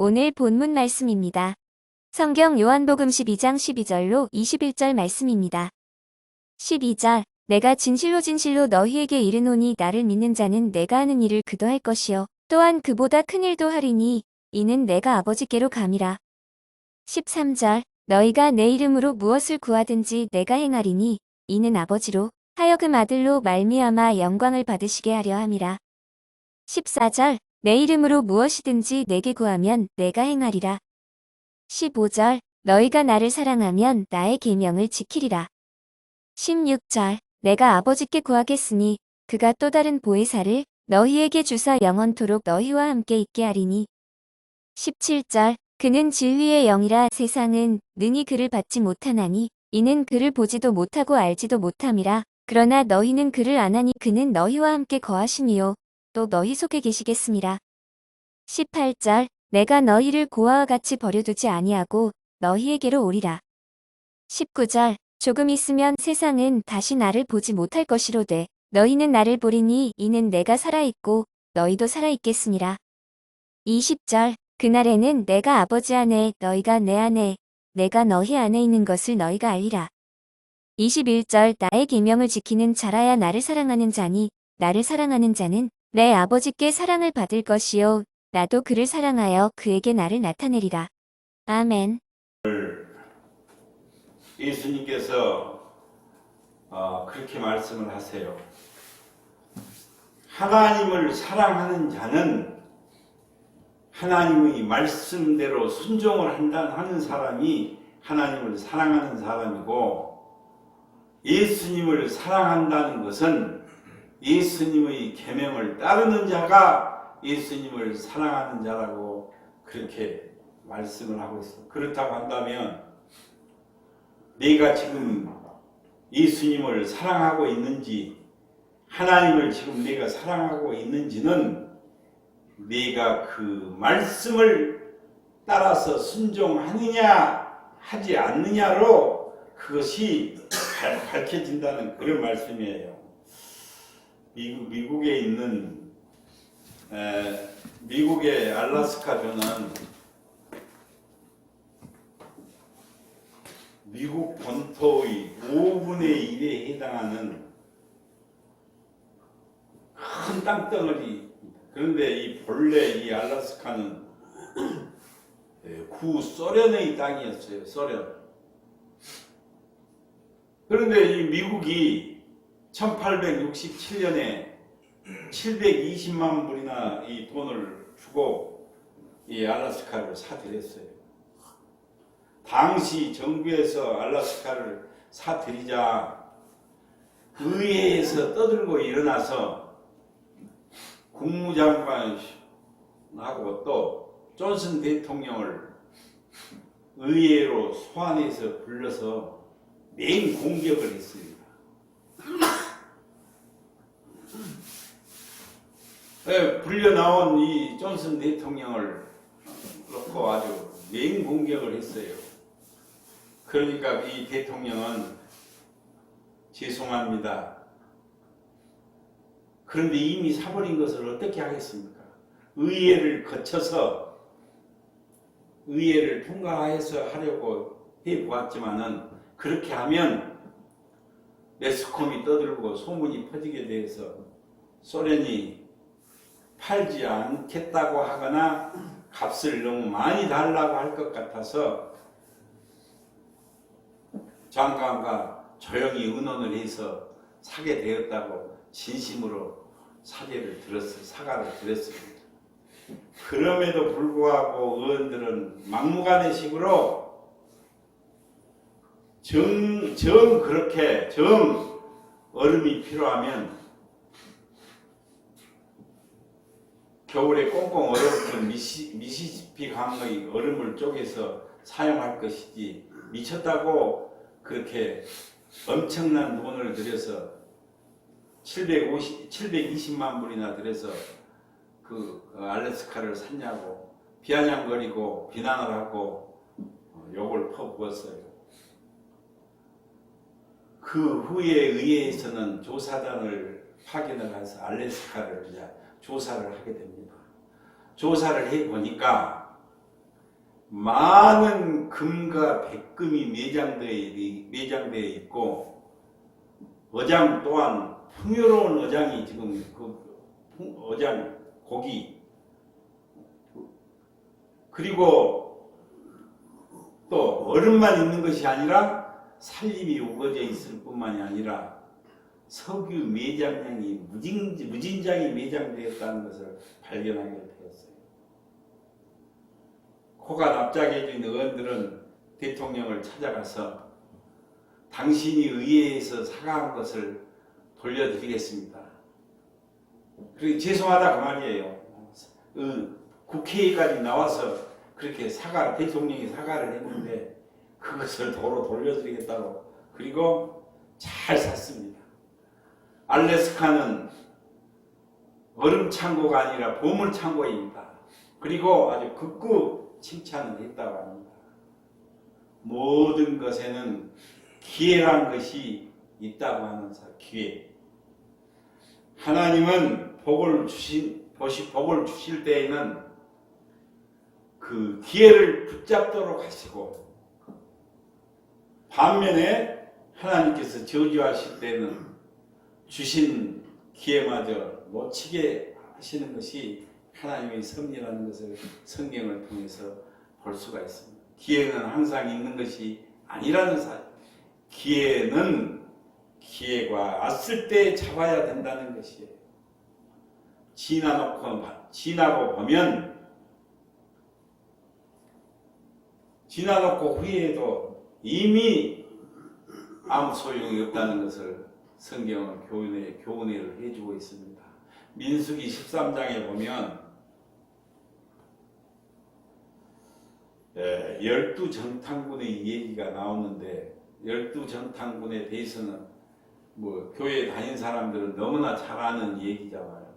오늘 본문 말씀입니다. 성경 요한복음 12장 12절로 21절 말씀입니다. 12절 내가 진실로 진실로 너희에게 이르노니 나를 믿는 자는 내가 하는 일을 그도 할 것이요 또한 그보다 큰 일도 하리니 이는 내가 아버지께로 감이라. 13절 너희가 내 이름으로 무엇을 구하든지 내가 행하리니 이는 아버지로 하여금 아들로 말미암아 영광을 받으시게 하려 함이라. 14절 내 이름으로 무엇이든지 내게 구하면 내가 행하리라. 15절 너희가 나를 사랑하면 나의 계명을 지키리라. 16절 내가 아버지께 구하겠으니 그가 또 다른 보혜사를 너희에게 주사 영원토록 너희와 함께 있게 하리니. 17절 그는 진리의 영이라 세상은 능히 그를 받지 못하나니 이는 그를 보지도 못하고 알지도 못함이라. 그러나 너희는 그를 아나니 그는 너희와 함께 거하시니요 또 너희 속에 계시겠음이라. 18절 내가 너희를 고아와 같이 버려두지 아니하고 너희에게로 오리라. 19절 조금 있으면 세상은 다시 나를 보지 못할 것이로되 너희는 나를 보리니 이는 내가 살아있고 너희도 살아있겠으니라. 20절 그날에는 내가 아버지 안에 너희가 내 안에 내가 너희 안에 있는 것을 너희가 알리라. 21절 나의 계명을 지키는 자라야 나를 사랑하는 자니 나를 사랑하는 자는 내 아버지께 사랑을 받을 것이요 나도 그를 사랑하여 그에게 나를 나타내리라. 아멘. 예수님께서 그렇게 말씀을 하세요. 하나님을 사랑하는 자는 하나님의 말씀대로 순종을 하는 사람이 하나님을 사랑하는 사람이고, 예수님을 사랑한다는 것은 예수님의 계명을 따르는 자가 예수님을 사랑하는 자라고 그렇게 말씀을 하고 있습니다. 그렇다고 한다면 네가 지금 예수님을 사랑하고 있는지, 하나님을 지금 네가 사랑하고 있는지는 네가 그 말씀을 따라서 순종하느냐 하지 않느냐로 그것이 밝혀진다는 그런 말씀이에요. 미국에 있는 미국의 알래스카주는 미국 본토의 5분의 1에 해당하는 큰 땅덩어리. 그런데 이 본래 이 알래스카는 구 소련의 땅이었어요. 소련. 그런데 이 미국이 1867년에 720만 불이나 이 돈을 주고 이 알래스카를 사들였어요. 당시 정부에서 알래스카를 사들이자 의회에서 떠들고 일어나서 국무장관하고 또 존슨 대통령을 의회로 소환해서 불러서 맹 공격을 했습니다. 불려 나온 이 존슨 대통령을 놓고 아주 맹 공격을 했어요. 그러니까 이 대통령은 죄송합니다. 그런데 이미 사버린 것을 어떻게 하겠습니까? 의회를 거쳐서 의회를 통과해서 하려고 해보았지만은 그렇게 하면 매스컴이 떠들고 소문이 퍼지게 돼서 소련이 팔지 않겠다고 하거나 값을 너무 많이 달라고 할 것 같아서 장관과 조용히 의논을 해서 사게 되었다고 진심으로 사과를 드렸습니다. 그럼에도 불구하고 의원들은 막무가내식으로 그렇게 얼음이 필요하면 겨울에 꽁꽁 얼어붙은 미시시피 강의 얼음을 쪼개서 사용할 것이지 미쳤다고 그렇게 엄청난 돈을 들여서 720만 불이나 들여서 그 알래스카를 샀냐고 비아냥거리고 비난을 하고 욕을 퍼부었어요. 그 후에 의회에서는 조사단을 파견을 해서 알래스카를 이제 조사를 하게 됩니다. 조사를 해보니까 많은 금과 백금이 매장되어 있고 어장 또한 풍요로운 어장이 지금 어장 고기 그리고 또 얼음만 있는 것이 아니라 살림이 우거져 있을 뿐만이 아니라 석유 매장량이 무진장이 매장되었다는 것을 발견하게 되었어요. 코가 납작해진 의원들은 대통령을 찾아가서 당신이 의회에서 사과한 것을 돌려드리겠습니다. 그리고 죄송하다 그 말이에요. 국회에까지 나와서 그렇게 대통령이 사과를 했는데 그것을 도로 돌려드리겠다고. 그리고 잘 샀습니다. 알래스카는 얼음 창고가 아니라 보물 창고입니다. 그리고 아주 극구 칭찬을 했다고 합니다. 모든 것에는 기회란 것이 있다고 하는 기회. 하나님은 복을 주실 때에는 그 기회를 붙잡도록 하시고 반면에 하나님께서 저주하실 때는 주신 기회마저 놓치게 하시는 것이 하나님의 섭리라는 것을 성경을 통해서 볼 수가 있습니다. 기회는 항상 있는 것이 아니라는 사실. 기회는 기회가 왔을 때 잡아야 된다는 것이에요. 지나고 보면 지나놓고 후회해도 이미 아무 소용이 없다는 것을 성경은 교훈을 해주고 있습니다. 민수기 13장에 보면 12정탐꾼의 얘기가 나오는데 12정탐꾼에 대해서는 교회 다닌 사람들은 너무나 잘 아는 얘기잖아요.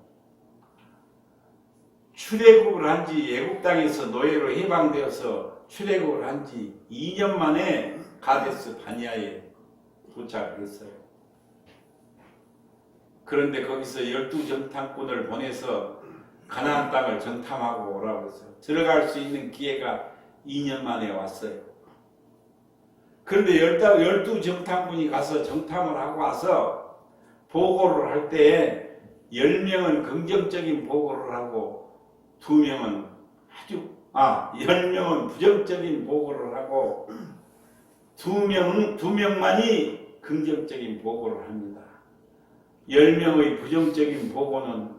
출애굽을 한 지 애굽 땅에서 노예로 해방되어서 출애굽을 한 지 2년 만에 가데스 바니아에 도착했어요. 그런데 거기서 12정탐꾼을 보내서 가나안 땅을 정탐하고 오라고 해서 들어갈 수 있는 기회가 2년 만에 왔어요. 그런데 12정탐꾼이 가서 정탐을 하고 와서 보고를 할 때에 10명은 긍정적인 보고를 하고 10명은 부정적인 보고를 하고 2명만이 긍정적인 보고를 합니다. 10명의 부정적인 보고는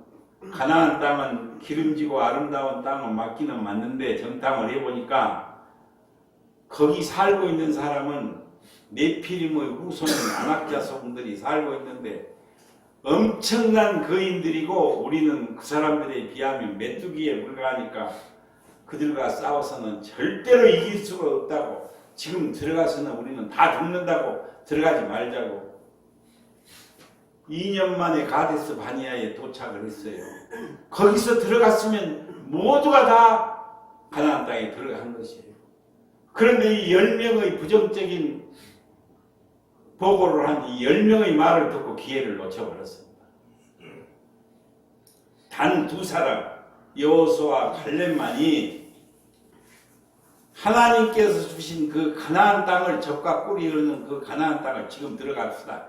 가나안 땅은 기름지고 아름다운 땅은 맞기는 맞는데 정탐을 해보니까 거기 살고 있는 사람은 네피림의 후손인 아낙 자손들이 살고 있는데 엄청난 거인들이고 우리는 그 사람들에 비하면 메뚜기에 불과하니까 그들과 싸워서는 절대로 이길 수가 없다고. 지금 들어가서는 우리는 다 죽는다고. 들어가지 말자고. 2년 만에 가데스 바니아에 도착을 했어요. 거기서 들어갔으면 모두가 다 가나안 땅에 들어간 것이에요. 그런데 이 10명의 부정적인 보고를 한 이 10명의 말을 듣고 기회를 놓쳐버렸습니다. 단 2사람 여호수아와 갈렙만이 하나님께서 주신 그 가나안 땅을 젖과 꿀이 흐르는 그 가나안 땅을 지금 들어갑시다.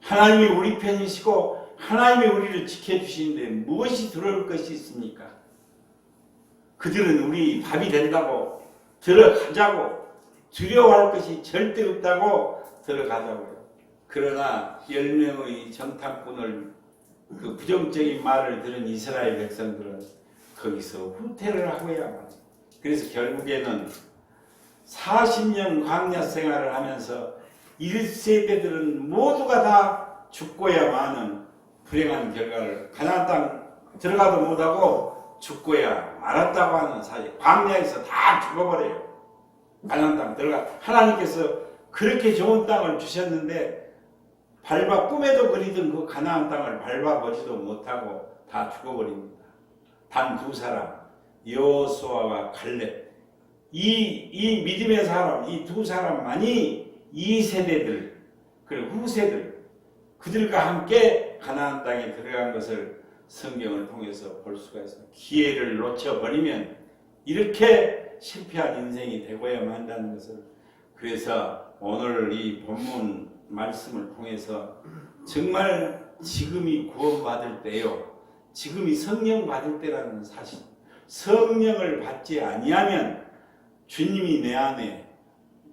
하나님이 우리 편이시고 하나님이 우리를 지켜주시는데 무엇이 들어올 것이 있습니까? 그들은 우리 밥이 된다고 들어가자고 두려워할 것이 절대 없다고 들어가자고요. 그러나 10명의 정탐꾼을 그 부정적인 말을 들은 이스라엘 백성들은 거기서 후퇴를 하고야만. 그래서 결국에는 40년 광야 생활을 하면서 1세대들은 모두가 다 죽고야만은 불행한 결과를 가나안 땅 들어가도 못하고 죽고야 말았다고 하는 사실. 광야에서 다 죽어버려요. 가나안 땅 들어가. 하나님께서 그렇게 좋은 땅을 주셨는데 꿈에도 그리던 그 가나안 땅을 밟아보지도 못하고 다 죽어버립니다. 단 2사람 여호수아와 갈렙. 이 믿음의 사람, 이 2사람만이 2세대들 그리고 후세들 그들과 함께 가나안 땅에 들어간 것을 성경을 통해서 볼 수가 있습니다. 기회를 놓쳐버리면 이렇게 실패한 인생이 되고야만 한다는 것을, 그래서 오늘 이 본문 말씀을 통해서 정말 지금이 구원받을 때요, 지금이 성령 받을 때라는 사실, 성령을 받지 아니하면 주님이 내 안에,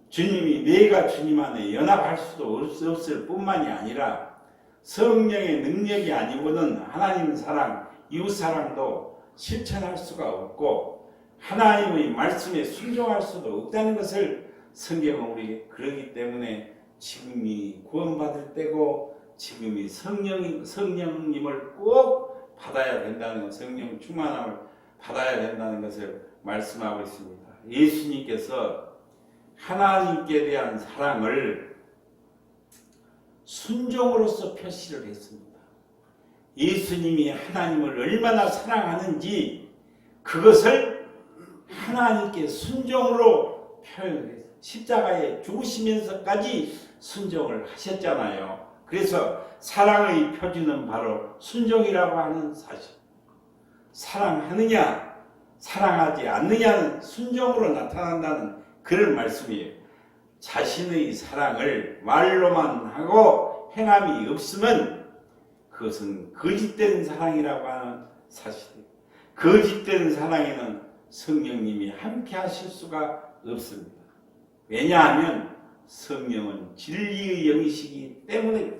주님이 내가 주님 안에 연합할 수도 없을 뿐만이 아니라 성령의 능력이 아니고는 하나님 사랑, 이웃 사랑도 실천할 수가 없고 하나님의 말씀에 순종할 수도 없다는 것을 성경은 우리에게, 그러기 때문에 지금이 구원받을 때고 지금이 성령님을 꼭 받아야 된다는 것, 성령 충만함을 받아야 된다는 것을 말씀하고 있습니다. 예수님께서 하나님께 대한 사랑을 순종으로서 표시를 했습니다. 예수님이 하나님을 얼마나 사랑하는지 그것을 하나님께 순종으로 표현했어요. 십자가에 죽으시면서까지 순종을 하셨잖아요. 그래서 사랑의 표지는 바로 순종이라고 하는 사실. 사랑하느냐 사랑하지 않느냐는 순종으로 나타난다는 그런 말씀이에요. 자신의 사랑을 말로만 하고 행함이 없으면 그것은 거짓된 사랑이라고 하는 사실이에요. 거짓된 사랑에는 성령님이 함께 하실 수가 없습니다. 왜냐하면 성령은 진리의 영이시기 때문에,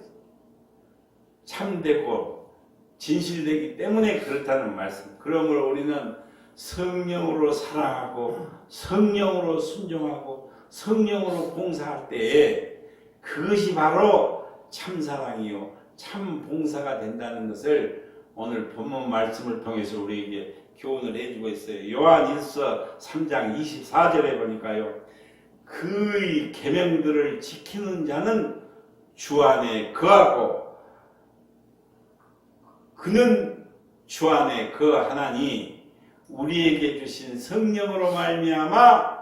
참되고 진실되기 때문에 그렇다는 말씀. 그러므로 우리는 성령으로 사랑하고 성령으로 순종하고 성령으로 봉사할 때에 그것이 바로 참사랑이요 참 봉사가 된다는 것을 오늘 본문 말씀을 통해서 우리에게 교훈을 해주고 있어요. 요한일서 3장 24절에 보니까요, 그의 계명들을 지키는 자는 주 안에 거하고 그는 주 안에 거하나니 우리에게 주신 성령으로 말미암아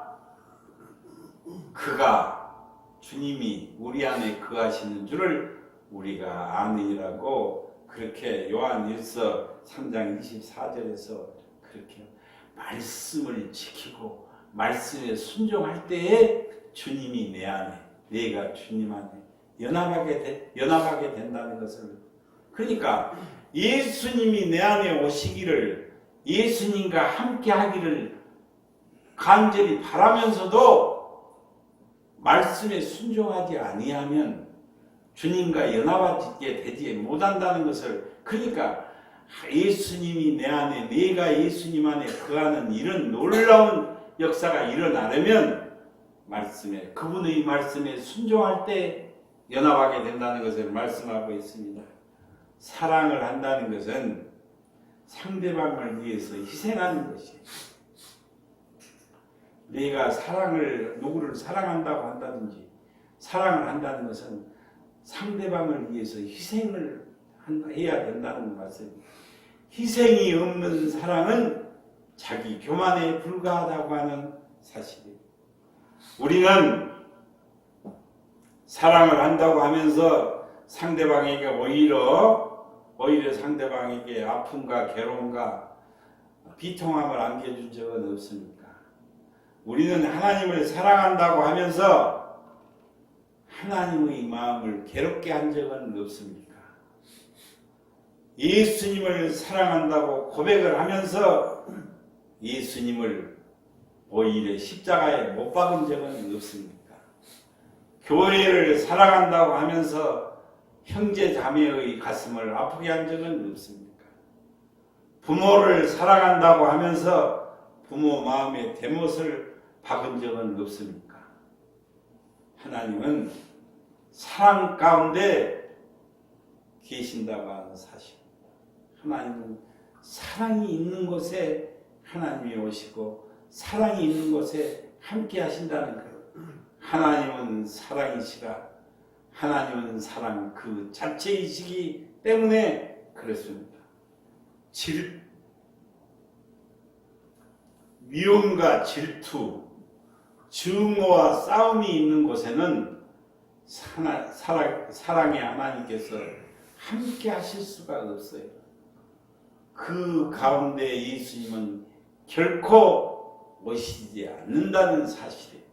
그가, 주님이 우리 안에 거하시는 줄을 우리가 아느니라고, 그렇게 요한일서 3장 24절에서 그렇게 말씀을 지키고 말씀에 순종할 때에 주님이 내 안에, 내가 주님 안에 연합하게 된다는 것을, 그러니까 예수님이 내 안에 오시기를, 예수님과 함께 하기를 간절히 바라면서도 말씀에 순종하지 아니하면 주님과 연합하게 되지 못한다는 것을, 그러니까 예수님이 내 안에, 내가 예수님 안에 거하는 이런 놀라운 역사가 일어나려면 말씀에, 그분의 말씀에 순종할 때 연합하게 된다는 것을 말씀하고 있습니다. 사랑을 한다는 것은 상대방을 위해서 희생하는 것이에요. 내가 누구를 사랑한다고 한다든지 사랑을 한다는 것은 상대방을 위해서 희생을 해야 된다는 말씀입니다. 희생이 없는 사랑은 자기 교만에 불과하다고 하는 사실이에요. 우리는 사랑을 한다고 하면서 상대방에게 오히려 상대방에게 아픔과 괴로움과 비통함을 안겨준 적은 없습니까? 우리는 하나님을 사랑한다고 하면서 하나님의 마음을 괴롭게 한 적은 없습니까? 예수님을 사랑한다고 고백을 하면서 예수님을 오히려 십자가에 못 박은 적은 없습니까? 교회를 사랑한다고 하면서 형제 자매의 가슴을 아프게 한 적은 없습니까? 부모를 사랑한다고 하면서 부모 마음에 대못을 박은 적은 없습니까? 하나님은 사랑 가운데 계신다고 하는 사실. 하나님은 사랑이 있는 곳에 하나님이 오시고 사랑이 있는 곳에 함께 하신다는 것. 하나님은 사랑이시라. 하나님은 사랑 그 자체이시기 때문에 그렇습니다. 미움과 질투, 증오와 싸움이 있는 곳에는 사랑의 하나님께서 함께 하실 수가 없어요. 그 가운데 예수님은 결코 오시지 않는다는 사실이에요.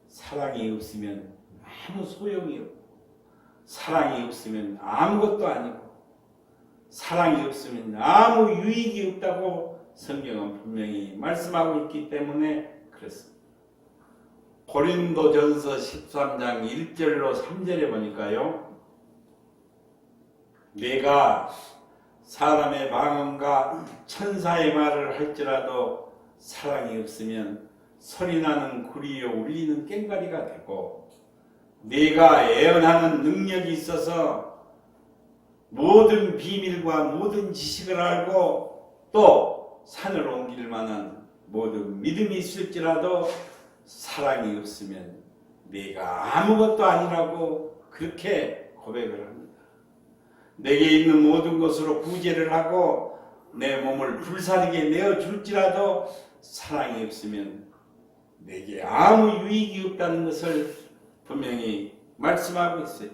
사랑이 없으면 아무 소용이 없고, 사랑이 없으면 아무것도 아니고, 사랑이 없으면 아무 유익이 없다고 성경은 분명히 말씀하고 있기 때문에 그렇습니다. 고린도전서 13장 1절로 3절에 보니까요, 내가 사람의 방언과 천사의 말을 할지라도 사랑이 없으면 소리나는 구리요 울리는 꽹과리가 되고, 내가 예언하는 능력이 있어서 모든 비밀과 모든 지식을 알고 또 산을 옮길 만한 모든 믿음이 있을지라도 사랑이 없으면 내가 아무것도 아니라고 그렇게 고백을 합니다. 내게 있는 모든 것으로 구제를 하고 내 몸을 불사르게 내어줄지라도 사랑이 없으면 내게 아무 유익이 없다는 것을 분명히 말씀하고 있어요.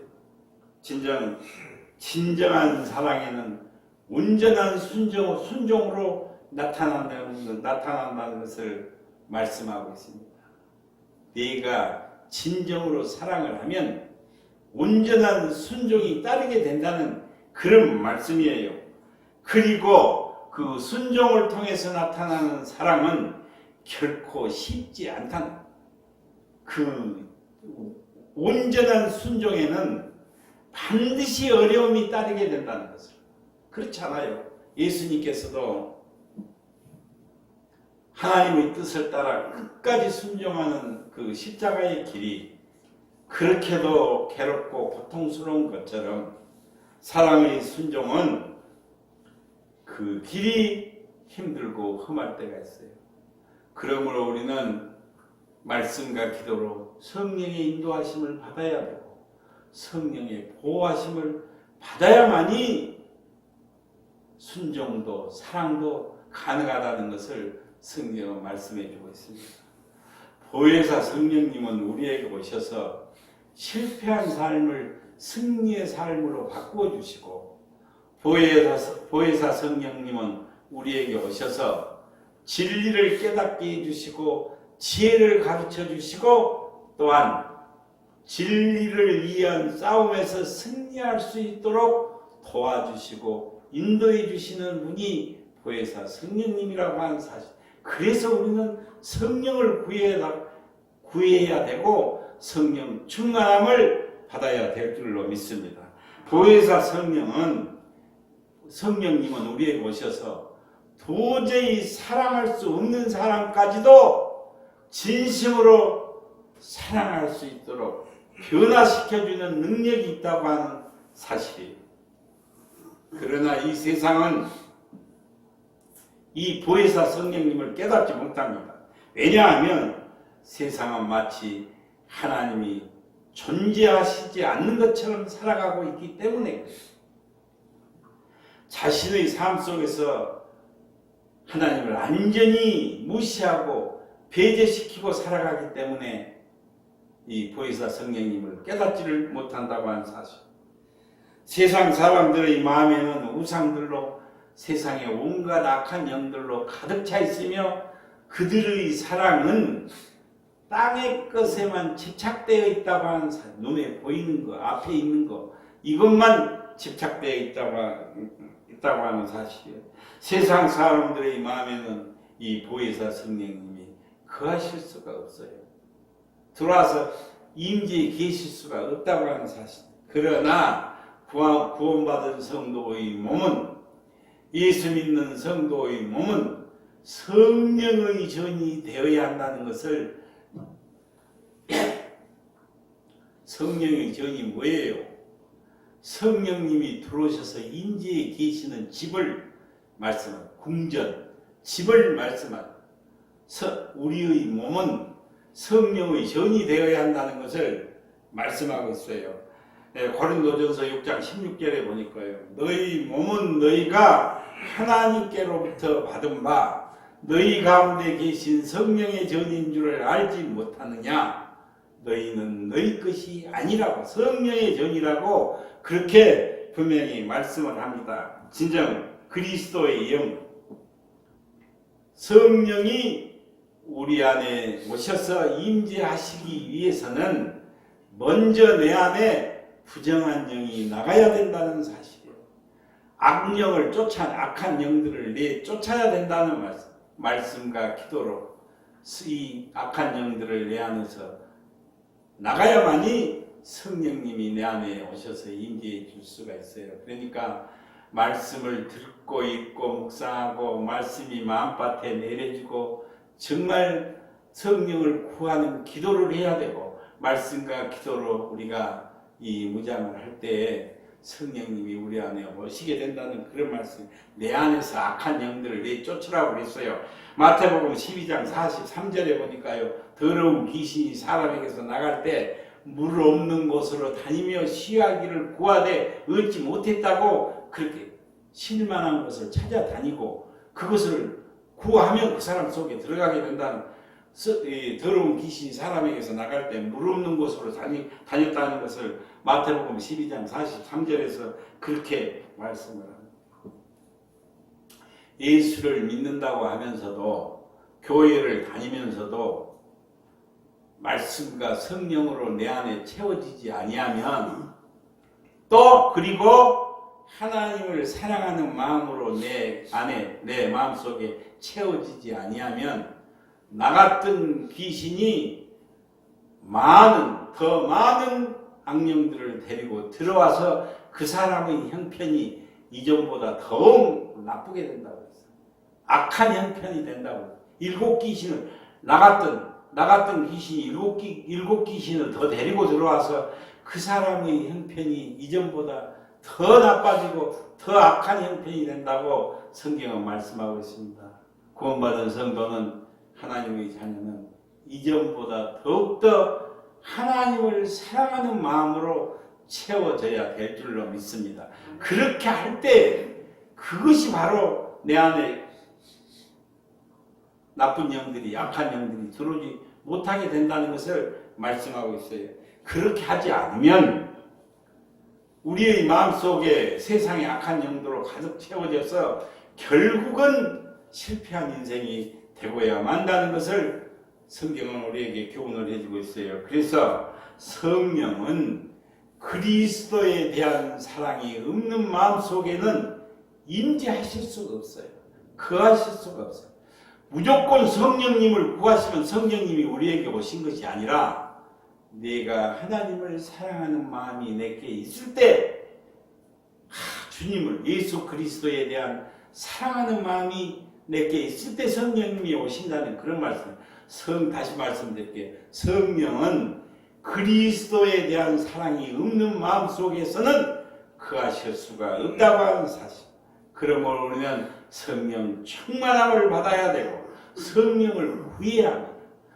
진정한 사랑에는 온전한 순종으로 나타난다는 것을 말씀하고 있습니다. 네가 진정으로 사랑을 하면 온전한 순종이 따르게 된다는 그런 말씀이에요. 그리고 그 순종을 통해서 나타나는 사랑은 결코 쉽지 않다는, 그 온전한 순종에는 반드시 어려움이 따르게 된다는 것을. 그렇잖아요. 예수님께서도 하나님의 뜻을 따라 끝까지 순종하는 그 십자가의 길이 그렇게도 괴롭고 고통스러운 것처럼 사랑의 순종은 그 길이 힘들고 험할 때가 있어요. 그러므로 우리는 말씀과 기도로 성령의 인도하심을 받아야 되고 성령의 보호하심을 받아야만이 순종도 사랑도 가능하다는 것을 성경은 말씀해 주고 있습니다. 보혜사 성령님은 우리에게 오셔서 실패한 삶을 승리의 삶으로 바꾸어 주시고, 보혜사 성령님은 우리에게 오셔서 진리를 깨닫게 해주시고 지혜를 가르쳐 주시고 또한 진리를 위한 싸움에서 승리할 수 있도록 도와주시고 인도해 주시는 분이 보혜사 성령님이라고 하는 사실. 그래서 우리는 성령을 구해야 되고 성령 충만함을 받아야 될 줄로 믿습니다. 보혜사 성령님은 우리에게 오셔서 도저히 사랑할 수 없는 사람까지도 진심으로 사랑할 수 있도록 변화시켜주는 능력이 있다고 하는 사실이에요. 그러나 이 세상은 이 보혜사 성령님을 깨닫지 못합니다. 왜냐하면 세상은 마치 하나님이 존재하시지 않는 것처럼 살아가고 있기 때문에 자신의 삶 속에서 하나님을 완전히 무시하고 배제시키고 살아가기 때문에 이 보혜사 성령님을 깨닫지를 못한다고 하는 사실. 세상 사람들의 마음에는 우상들로 세상의 온갖 악한 영들로 가득 차 있으며 그들의 사랑은 땅의 것에만 집착되어 있다고 하는 사실. 눈에 보이는 거, 앞에 있는 거, 이것만 집착되어 있다고 하는 사실이에요. 세상 사람들의 마음에는 이 보혜사 성령님이 거하실 수가 없어요. 들어와서 임재에 계실 수가 없다고 하는 사실. 그러나 구원받은 성도의 몸은, 예수 믿는 성도의 몸은 성령의 전이 되어야 한다는 것을. 성령의 전이 뭐예요? 성령님이 들어오셔서 임재에 계시는 집을 말씀한 궁전, 집을 말씀한 우리의 몸은 성령의 전이 되어야 한다는 것을 말씀하고 있어요. 고린도전서 6장 16절에 보니까요, 너희 몸은 너희가 하나님께로부터 받은 바 너희 가운데 계신 성령의 전인 줄을 알지 못하느냐? 너희는 너희 것이 아니라고, 성령의 전이라고 그렇게 분명히 말씀을 합니다. 진정 그리스도의 영, 성령이 우리 안에 오셔서 임재하시기 위해서는 먼저 내 안에 부정한 영이 나가야 된다는 사실이에요. 악령을 악한 영들을 쫓아야 된다는 말씀과 기도로 이 악한 영들을 내 안에서 나가야만이 성령님이 내 안에 오셔서 임재해 줄 수가 있어요. 그러니까 말씀을 듣고 읽고 묵상하고 말씀이 마음밭에 내려지고 정말 성령을 구하는 기도를 해야 되고 말씀과 기도로 우리가 이 무장을 할 때에 성령님이 우리 안에 오시게 된다는 그런 말씀. 내 안에서 악한 영들을 내쫓으라고 그랬어요. 마태복음 12장 43절에 보니까요. 더러운 귀신이 사람에게서 나갈 때 물 없는 곳으로 다니며 쉬하기를 구하되 얻지 못했다고 그렇게 실만한 곳을 찾아다니고 그것을 구하면 그 사람 속에 들어가게 된다는 더러운 귀신이 사람에게서 나갈 때 물 없는 곳으로 다녔다는 것을 마태복음 12장 43절에서 그렇게 말씀을 합니다. 예수를 믿는다고 하면서도 교회를 다니면서도 말씀과 성령으로 내 안에 채워지지 아니하면 또 그리고 하나님을 사랑하는 마음으로 내 안에 내 마음속에 채워지지 아니하면 나갔던 귀신이 더 많은 악령들을 데리고 들어와서 그 사람의 형편이 이전보다 더욱 나쁘게 된다고 했어요. 악한 형편이 된다고. 일곱 귀신을 나갔던 귀신이 일곱 귀신을 더 데리고 들어와서 그 사람의 형편이 이전보다 더 나빠지고 더 악한 형편이 된다고 성경은 말씀하고 있습니다. 구원받은 성도는 하나님의 자녀는 이전보다 더욱더 하나님을 사랑하는 마음으로 채워져야 될 줄로 믿습니다. 그렇게 할 때 그것이 바로 내 안에 나쁜 영들이 악한 영들이 들어오지 못하게 된다는 것을 말씀하고 있어요. 그렇게 하지 않으면 우리의 마음속에 세상의 악한 영들로 가득 채워져서 결국은 실패한 인생이 되고야 만다는 것을 성경은 우리에게 교훈을 해주고 있어요. 그래서 성령은 그리스도에 대한 사랑이 없는 마음속에는 임재하실 수가 없어요. 거하실 수가 없어요. 무조건 성령님을 구하시면 성령님이 우리에게 오신 것이 아니라 내가 하나님을 사랑하는 마음이 내게 있을 때 주님을 예수 그리스도에 대한 사랑하는 마음이 내게 있을 때 성령님이 오신다는 그런 말씀. 다시 말씀드릴게요. 성령은 그리스도에 대한 사랑이 없는 마음 속에서는 거하실 수가 없다고 하는 사실. 그러므로 우리는 성령 충만함을 받아야 되고 성령을 구해야 합니다.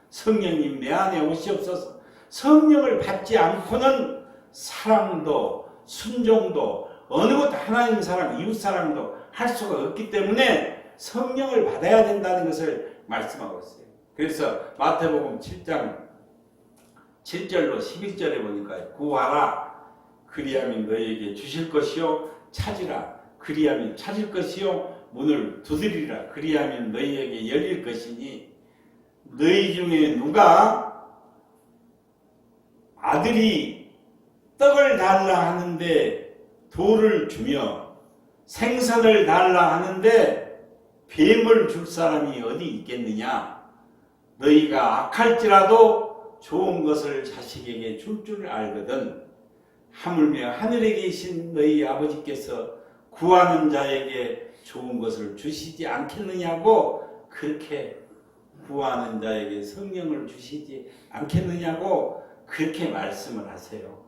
성령님 내 안에 오시옵소서. 성령을 받지 않고는 사랑도 순종도 어느 것도 하나님 사랑, 이웃 사랑도 할 수가 없기 때문에 성령을 받아야 된다는 것을 말씀하고 있어요. 그래서 마태복음 7장 7절로 11절에 보니까 구하라 그리하면 너희에게 주실 것이요 찾으라 그리하면 찾을 것이요 문을 두드리라 그리하면 너희에게 열릴 것이니 너희 중에 누가 아들이 떡을 달라 하는데 돌을 주며 생선을 달라 하는데 뱀을 줄 사람이 어디 있겠느냐. 너희가 악할지라도 좋은 것을 자식에게 줄 알거든. 하물며 하늘에 계신 너희 아버지께서 구하는 자에게 좋은 것을 주시지 않겠느냐고. 그렇게 구하는 자에게 성령을 주시지 않겠느냐고 그렇게 말씀을 하세요.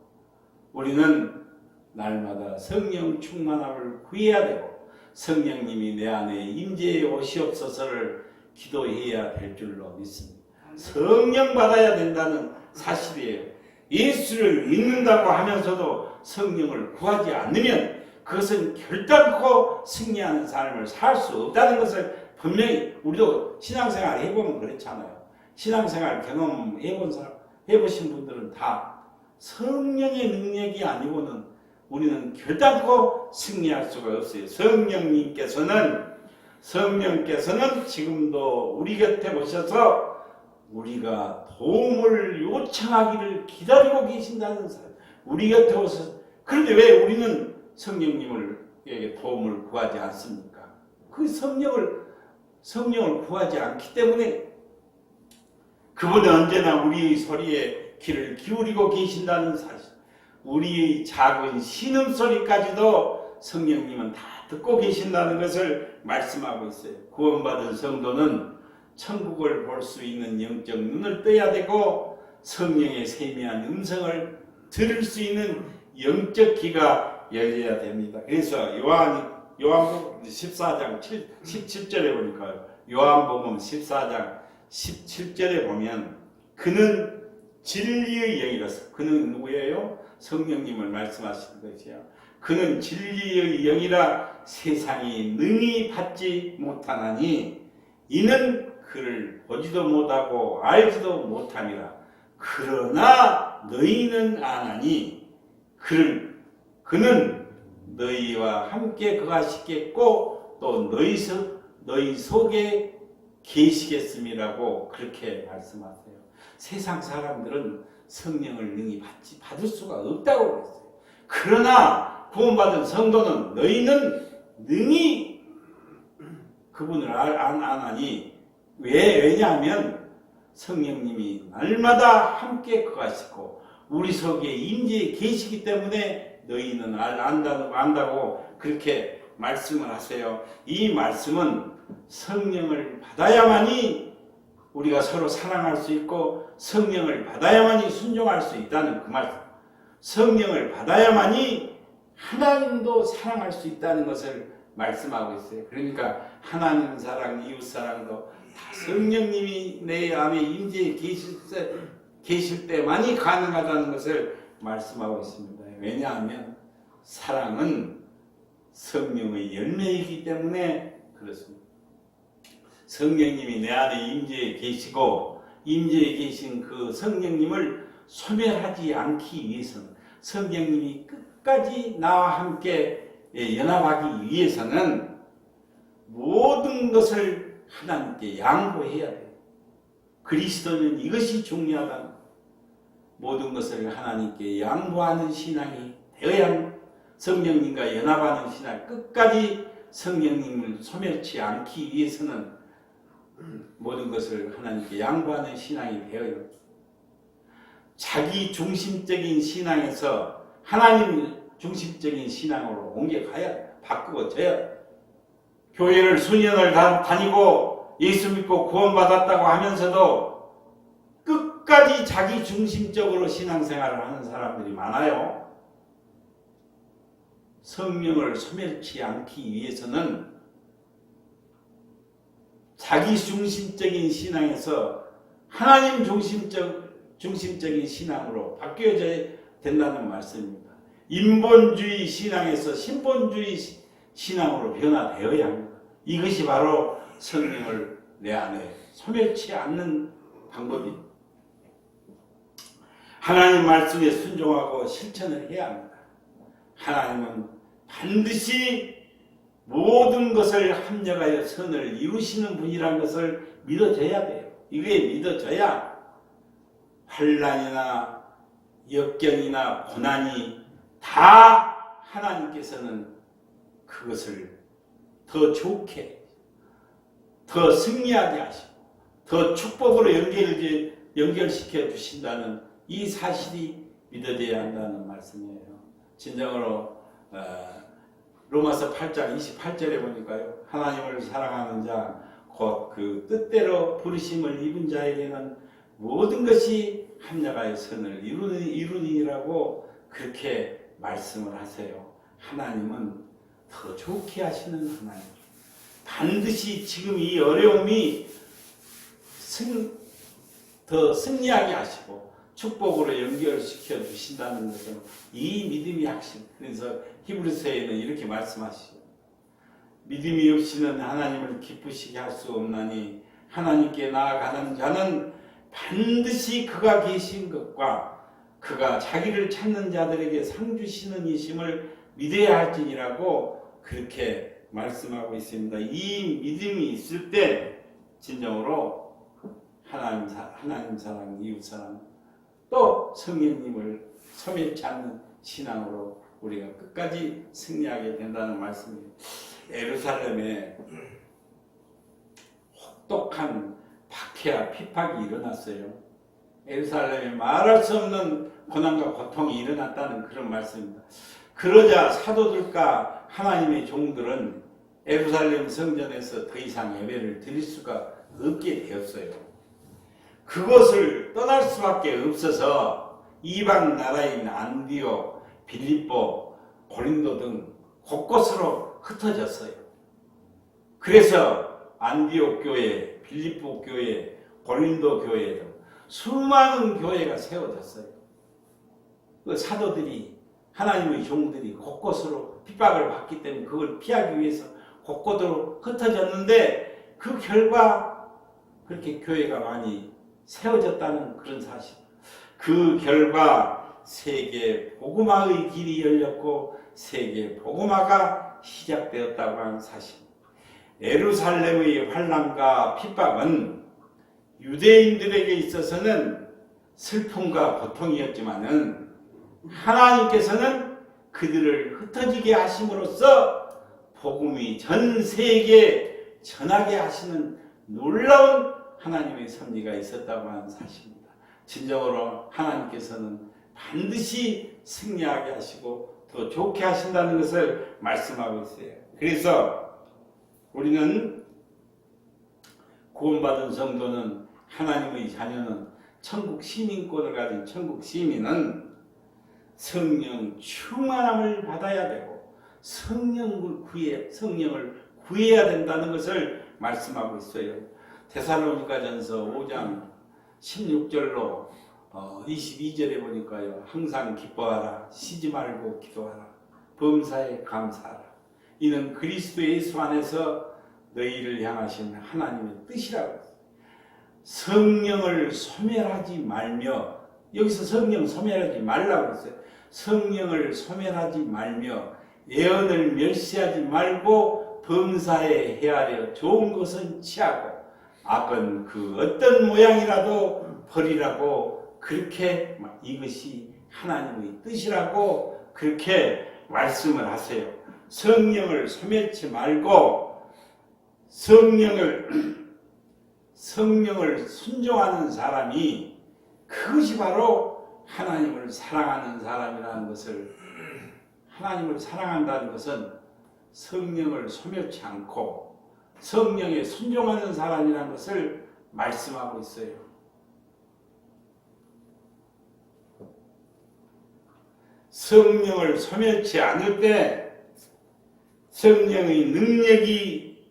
우리는 날마다 성령 충만함을 구해야 되고 성령님이 내 안에 임재해 오시옵소서를 기도해야 될 줄로 믿습니다. 성령 받아야 된다는 사실이에요. 예수를 믿는다고 하면서도 성령을 구하지 않으면 그것은 결단코 승리하는 삶을 살 수 없다는 것을 분명히 우리도 신앙생활 해보면 그렇잖아요. 신앙생활 해보신 분들은 다 성령의 능력이 아니고는 우리는 결단코 승리할 수가 없어요. 성령님께서는 성령께서는 지금도 우리 곁에 오셔서 우리가 도움을 요청하기를 기다리고 계신다는 사실. 우리 곁에 오셔서. 그런데 왜 우리는 성령님에게 도움을 구하지 않습니까? 그 성령을 구하지 않기 때문에 그분은 언제나 우리의 소리에 귀를 기울이고 계신다는 사실. 우리의 작은 신음소리까지도 성령님은 다 듣고 계신다는 것을 말씀하고 있어요. 구원받은 성도는 천국을 볼 수 있는 영적 눈을 떠야 되고 성령의 세미한 음성을 들을 수 있는 영적 귀가 열려야 됩니다. 그래서 요한복음 14장 17절에 보니까요. 요한복음 14장 17절에 보면 그는 진리의 영이라서. 그는 누구예요? 성령님을 말씀하시는 것이요. 그는 진리의 영이라 세상이 능히 받지 못하나니 이는 그를 보지도 못하고 알지도 못함이라. 그러나 너희는 아나니 그는 너희와 함께 거하시겠고 또 너희 속에 계시겠음이라고 그렇게 말씀하세요. 세상 사람들은 성령을 능히 받을 수가 없다고 그랬어요. 그러나 구원받은 성도는 너희는 능히 그분을 아나니 왜냐하면 성령님이 날마다 함께 거하시고 우리 속에 임재해 계시기 때문에 너희는 안다고 그렇게 말씀을 하세요. 이 말씀은 성령을 받아야만이 우리가 서로 사랑할 수 있고 성령을 받아야만이 순종할 수 있다는 그 말씀. 성령을 받아야만이 하나님도 사랑할 수 있다는 것을 말씀하고 있어요. 그러니까 하나님 사랑, 이웃 사랑도 다 성령님이 내 안에 임재해 계실 때만이 가능하다는 것을 말씀하고 있습니다. 왜냐하면 사랑은 성령의 열매이기 때문에 그렇습니다. 성령님이 내 안에 임재해 계시고 임재해 계신 그 성령님을 소멸하지 않기 위해서는 성령님이 끝까지 나와 함께 연합하기 위해서는 모든 것을 하나님께 양보해야 돼요. 그리스도는 이것이 중요하다. 모든 것을 하나님께 양보하는 신앙이 되어야 합니다. 성령님과 연합하는 신앙, 끝까지 성령님을 소멸치 않기 위해서는 모든 것을 하나님께 양보하는 신앙이 되어야 합니다. 자기 중심적인 신앙에서 하나님 중심적인 신앙으로 옮겨가야 바꾸어져야. 교회를 수년을 다니고 예수 믿고 구원받았다고 하면서도 끝까지 자기 중심적으로 신앙생활을 하는 사람들이 많아요. 성령을 소멸치 않기 위해서는 자기 중심적인 신앙에서 하나님 중심적인 신앙으로 바뀌어져야 된다는 말씀입니다. 인본주의 신앙에서 신본주의 신앙으로 변화되어야 합니다. 이것이 바로 성령을 내 안에 소멸치 않는 방법입니다. 하나님 말씀에 순종하고 실천을 해야 합니다. 하나님은 반드시 모든 것을 합력하여 선을 이루시는 분이라는 것을 믿어져야 돼요. 이게 믿어져야 환난이나 역경이나 고난이 다 하나님께서는 그것을 더 좋게, 더 승리하게 하시고 더 축복으로 연결시켜 주신다는 이 사실이 믿어져야 한다는 말씀이에요. 진정으로 로마서 8장 28절에 보니까요. 하나님을 사랑하는 자 곧 그 뜻대로 부르심을 입은 자에게는 모든 것이 합력하여 선을 이루니라고 그렇게 말씀을 하세요. 하나님은 더 좋게 하시는 하나님. 반드시 지금 이 어려움이 더 승리하게 하시고 축복으로 연결시켜 주신다는 것은 이 믿음이 확신. 그래서 히브리서에는 이렇게 말씀하시죠. 믿음이 없이는 하나님을 기쁘시게 할 수 없나니 하나님께 나아가는 자는 반드시 그가 계신 것과 그가 자기를 찾는 자들에게 상 주시는 이심을 믿어야 할지니라고 그렇게 말씀하고 있습니다. 이 믿음이 있을 때 진정으로 하나님 사랑, 이웃 사랑, 또 성령님을 소멸치 않는 신앙으로 우리가 끝까지 승리하게 된다는 말씀입니다. 예루살렘에 혹독한 박해와 핍박이 일어났어요. 예루살렘에 말할 수 없는 고난과 고통이 일어났다는 그런 말씀입니다. 그러자 사도들과 하나님의 종들은 예루살렘 성전에서 더 이상 예배를 드릴 수가 없게 되었어요. 그것을 떠날 수밖에 없어서 이방 나라인 안디옥, 빌립보, 고린도 등 곳곳으로 흩어졌어요. 그래서 안디옥 교회, 빌립보 교회, 고린도 교회 등 수많은 교회가 세워졌어요. 그 사도들이, 하나님의 종들이 곳곳으로 핍박을 받기 때문에 그걸 피하기 위해서 곳곳으로 흩어졌는데 그 결과 그렇게 교회가 많이 세워졌다는 그런 사실. 그 결과 세계 복음화의 길이 열렸고 세계 복음화가 시작되었다고 하는 사실. 예루살렘의 환난과 핍박은 유대인들에게 있어서는 슬픔과 고통이었지만은 하나님께서는 그들을 흩어지게 하심으로써 복음이 전 세계에 전하게 하시는 놀라운 하나님의 섭리가 있었다고 하는 사실입니다. 진정으로 하나님께서는 반드시 승리하게 하시고 더 좋게 하신다는 것을 말씀하고 있어요. 그래서 우리는 구원받은 성도는, 하나님의 자녀는, 천국 시민권을 가진 천국 시민은 성령 충만함을 받아야 되고 성령을 구해야 된다는 것을 말씀하고 있어요. 데살로니가전서 5장 16절로 22절에 보니까요. 항상 기뻐하라, 쉬지 말고 기도하라, 범사에 감사하라. 이는 그리스도 예수 안에서 너희를 향하신 하나님의 뜻이라고. 성령을 소멸하지 말며, 여기서 성령 소멸하지 말라고 했어요. 성령을 소멸하지 말며 예언을 멸시하지 말고 범사에 헤아려 좋은 것은 취하고 악은 그 어떤 모양이라도 버리라고, 그렇게 이것이 하나님의 뜻이라고 그렇게 말씀을 하세요. 성령을 소멸치 말고 성령을 순종하는 사람이, 그것이 바로 하나님을 사랑하는 사람이라는 것을, 하나님을 사랑한다는 것은 성령을 소멸치 않고 성령에 순종하는 사람이라는 것을 말씀하고 있어요. 성령을 소멸치 않을 때 성령의 능력이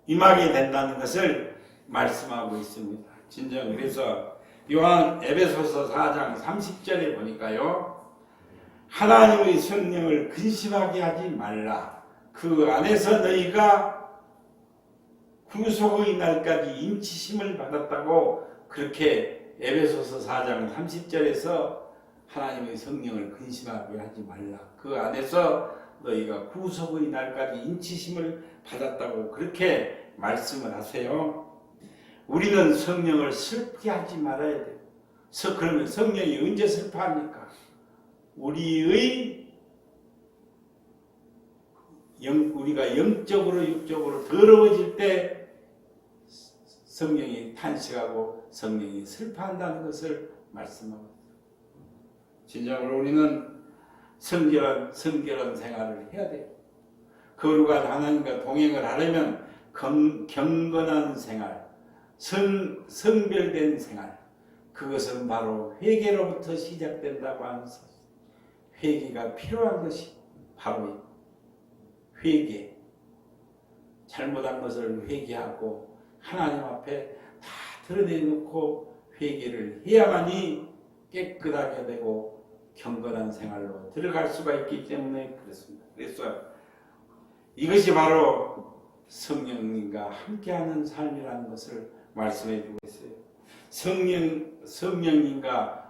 임하게 된다는 것을 말씀하고 있습니다. 진정 그래서 요한 에베소서 4장 30절에 보니까요. 하나님의 성령을 근심하게 하지 말라. 그 안에서 너희가 구속의 날까지 인치심을 받았다고, 그렇게 에베소서 4장 30절에서 하나님의 성령을 근심하게 하지 말라. 그 안에서 너희가 구속의 날까지 인치심을 받았다고 그렇게 말씀을 하세요. 우리는 성령을 슬프게 하지 말아야 돼요. 그러면 성령이 언제 슬퍼합니까? 우리가 영적으로 육적으로 더러워질 때 성령이 탄식하고 성령이 슬퍼한다는 것을 말씀하고 있습니다. 진정으로 우리는 성결한 생활을 해야 돼요. 거룩한 하나님과 동행을 하려면 경건한 생활, 성별된 생활, 그것은 바로 회개로부터 시작된다고 하는 사실. 회개가 필요한 것이 바로 회개. 잘못한 것을 회개하고 하나님 앞에 다 드러내놓고 회개를 해야만이 깨끗하게 되고 경건한 생활로 들어갈 수가 있기 때문에 그렇습니다. 그래서 이것이 바로 성령님과 함께하는 삶이라는 것을 말씀해 주고 있어요. 성령님과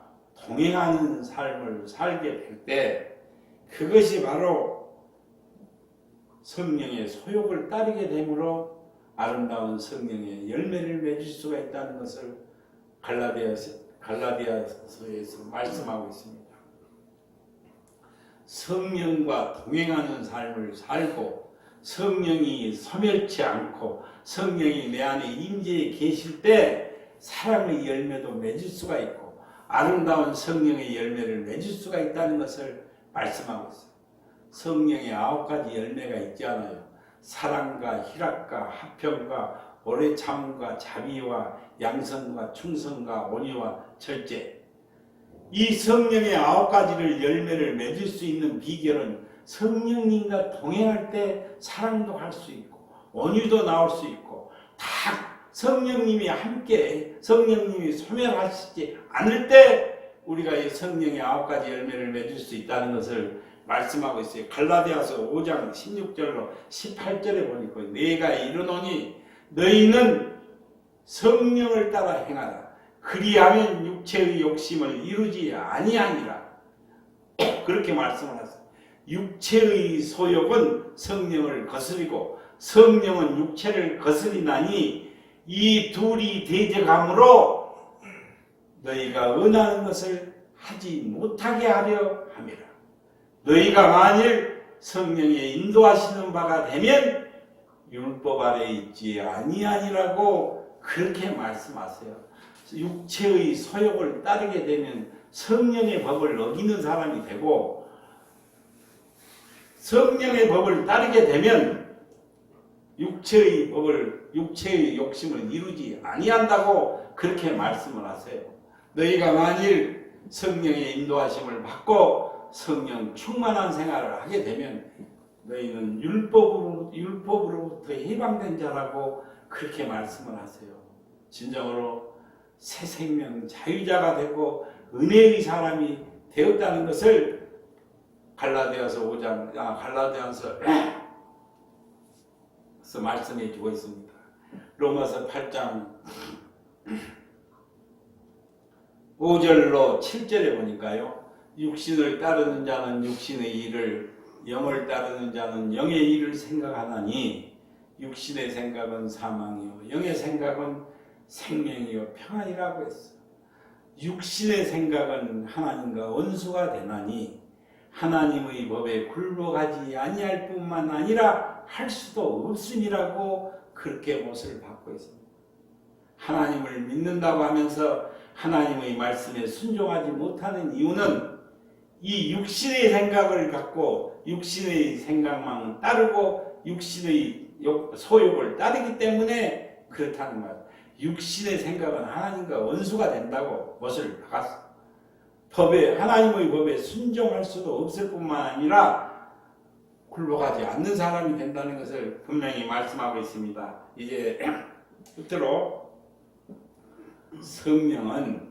동행하는 삶을 살게 될 때 그것이 바로 성령의 소욕을 따르게 되므로 아름다운 성령의 열매를 맺을 수가 있다는 것을 갈라디아서에서 말씀하고 있습니다. 성령과 동행하는 삶을 살고 성령이 소멸치 않고 성령이 내 안에 임재해 계실 때 사랑의 열매도 맺을 수가 있고 아름다운 성령의 열매를 맺을 수가 있다는 것을 말씀하고 있어요. 성령의 9가지 열매가 있지 않아요. 사랑과 희락과 화평과 오래 참음과 자비와 양선과 충성과 온유와 절제. 이 성령의 9가지를 열매를 맺을 수 있는 비결은 성령님과 동행할 때 사랑도 할 수 있고 온유도 나올 수 있고 다 성령님이 함께 성령님이 소멸하시지 않을 때 우리가 이 성령의 9가지 열매를 맺을 수 있다는 것을 말씀하고 있어요. 갈라디아서 5장 16절로 18절에 보니까 내가 이르노니 너희는 성령을 따라 행하라. 그리하면 육체의 욕심을 이루지 아니하니라. 그렇게 말씀을 하세요. 육체의 소욕은 성령을 거스리고 성령은 육체를 거스리나니 이 둘이 대적함으로 너희가 원하는 것을 하지 못하게 하려 함이라. 너희가 만일 성령의 인도하시는 바가 되면 율법 아래 있지 아니하니라고 그렇게 말씀하세요. 육체의 소욕을 따르게 되면 성령의 법을 어기는 사람이 되고 성령의 법을 따르게 되면 육체의 욕심을 이루지 아니한다고 그렇게 말씀을 하세요. 너희가 만일 성령의 인도하심을 받고 성령 충만한 생활을 하게 되면 너희는 율법으로부터 해방된 자라고 그렇게 말씀을 하세요. 진정으로 새 생명 자유자가 되고 은혜의 사람이 되었다는 것을 갈라디아서 말씀해 주고 있습니다. 로마서 8장 5절로 7절에 보니까요. 육신을 따르는 자는 육신의 일을 영을 따르는 자는 영의 일을 생각하나니 육신의 생각은 사망이요 영의 생각은 생명이요 평안이라고 했어요. 육신의 생각은 하나님과 원수가 되나니 하나님의 법에 굴복하지 아니할 뿐만 아니라 할 수도 없음이라고 그렇게 못을 받고 있습니다. 하나님을 믿는다고 하면서 하나님의 말씀에 순종하지 못하는 이유는 이 육신의 생각을 갖고 육신의 생각만 따르고 육신의 소욕을 따르기 때문에 그렇다는 말. 육신의 생각은 하나님과 원수가 된다고 못을 박았어. 하나님의 법에 순종할 수도 없을 뿐만 아니라 굴복하지 않는 사람이 된다는 것을 분명히 말씀하고 있습니다. 이제 끝으로 성령은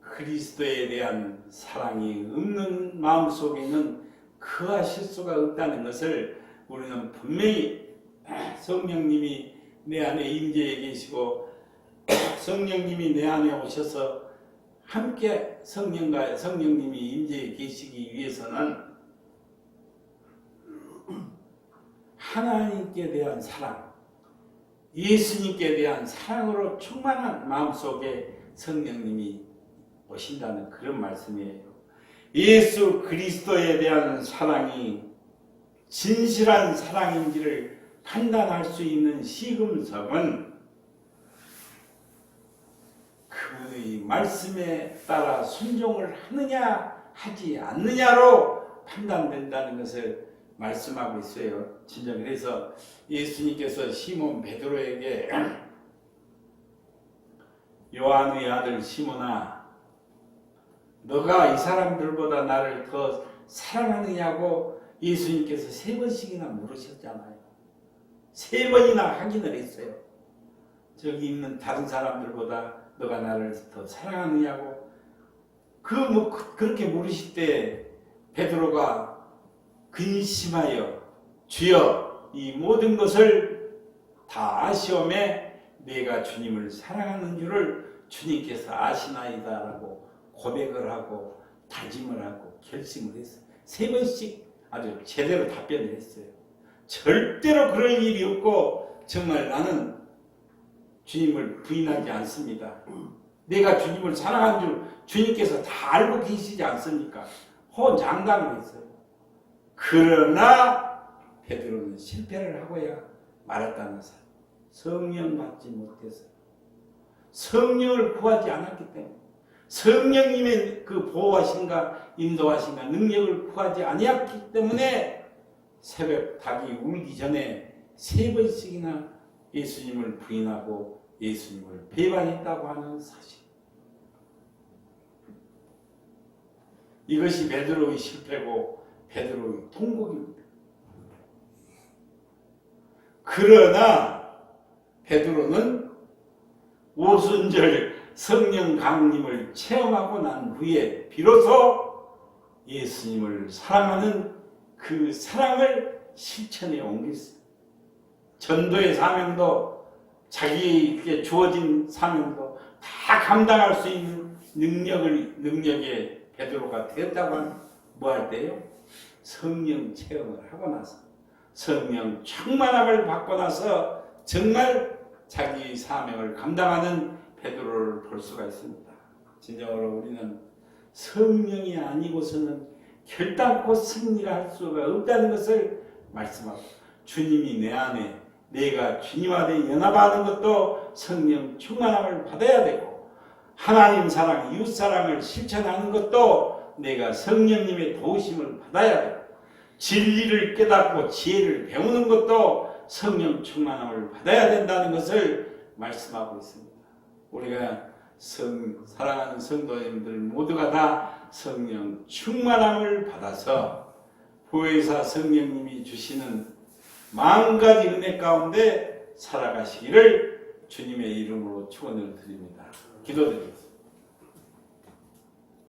그리스도에 대한 사랑이 없는 마음속에는 거하실 수가 없다는 것을 우리는 분명히 성령님이 내 안에 임재해 계시고 성령님이 내 안에 오셔서 함께 성령님이 임재해 계시기 위해서는 하나님께 대한 사랑, 예수님께 대한 사랑으로 충만한 마음속에 성령님이 오신다는 그런 말씀이에요. 예수 그리스도에 대한 사랑이 진실한 사랑인지를 판단할 수 있는 시금석은 그분의 말씀에 따라 순종을 하느냐 하지 않느냐로 판단된다는 것을 말씀하고 있어요. 진짜 그래서 예수님께서 시몬 베드로에게 요한의 아들 시몬아 너가 이 사람들보다 나를 더 사랑하느냐고 예수님께서 3번씩이나 물으셨잖아요. 3번이나 확인을 했어요. 저기 있는 다른 사람들보다 너가 나를 더 사랑하느냐고. 그렇게 물으실 때 베드로가 근심하여 주여 이 모든 것을 다 아시오매 내가 주님을 사랑하는 줄을 주님께서 아시나이다라고 고백을 하고 다짐을 하고 결심을 했어요. 3번씩 아주 제대로 답변을 했어요. 절대로 그럴 일이 없고 정말 나는 주님을 부인하지 않습니다. 내가 주님을 사랑한 줄 주님께서 다 알고 계시지 않습니까? 호장담을 했어요. 그러나 베드로는 실패를 하고야 말았다는 사실. 성령 받지 못해서 성령을 구하지 않았기 때문에 성령님의 그 보호하신가 인도하신가 능력을 구하지 아니했기 때문에 새벽 닭이 울기 전에 3번씩이나 예수님을 부인하고 예수님을 배반했다고 하는 사실. 이것이 베드로의 실패고 베드로의 통곡입니다. 그러나 베드로는 오순절 성령 강림을 체험하고 난 후에 비로소 예수님을 사랑하는 그 사랑을 실천에 옮겼어요. 전도의 사명도 자기에게 주어진 사명도 다 감당할 수 있는 능력의 베드로가 되었다고 하면 뭐 할 때요? 성령 체험을 하고 나서 성령 충만함을 받고 나서 정말 자기의 사명을 감당하는 베드로를 볼 수가 있습니다. 진정으로 우리는 성령이 아니고서는 결단코 승리를 할 수가 없다는 것을 말씀하고 주님이 내 안에 내가 주님과 연합하는 것도 성령 충만함을 받아야 되고 하나님 사랑, 이웃 사랑을 실천하는 것도 내가 성령님의 도우심을 받아야 되고 진리를 깨닫고 지혜를 배우는 것도 성령 충만함을 받아야 된다는 것을 말씀하고 있습니다. 우리가 사랑하는 성도님들 모두가 다 성령 충만함을 받아서 보혜사 성령님이 주시는 10,000가지 은혜 가운데 살아가시기를 주님의 이름으로 축원을 드립니다. 기도드리겠습니다.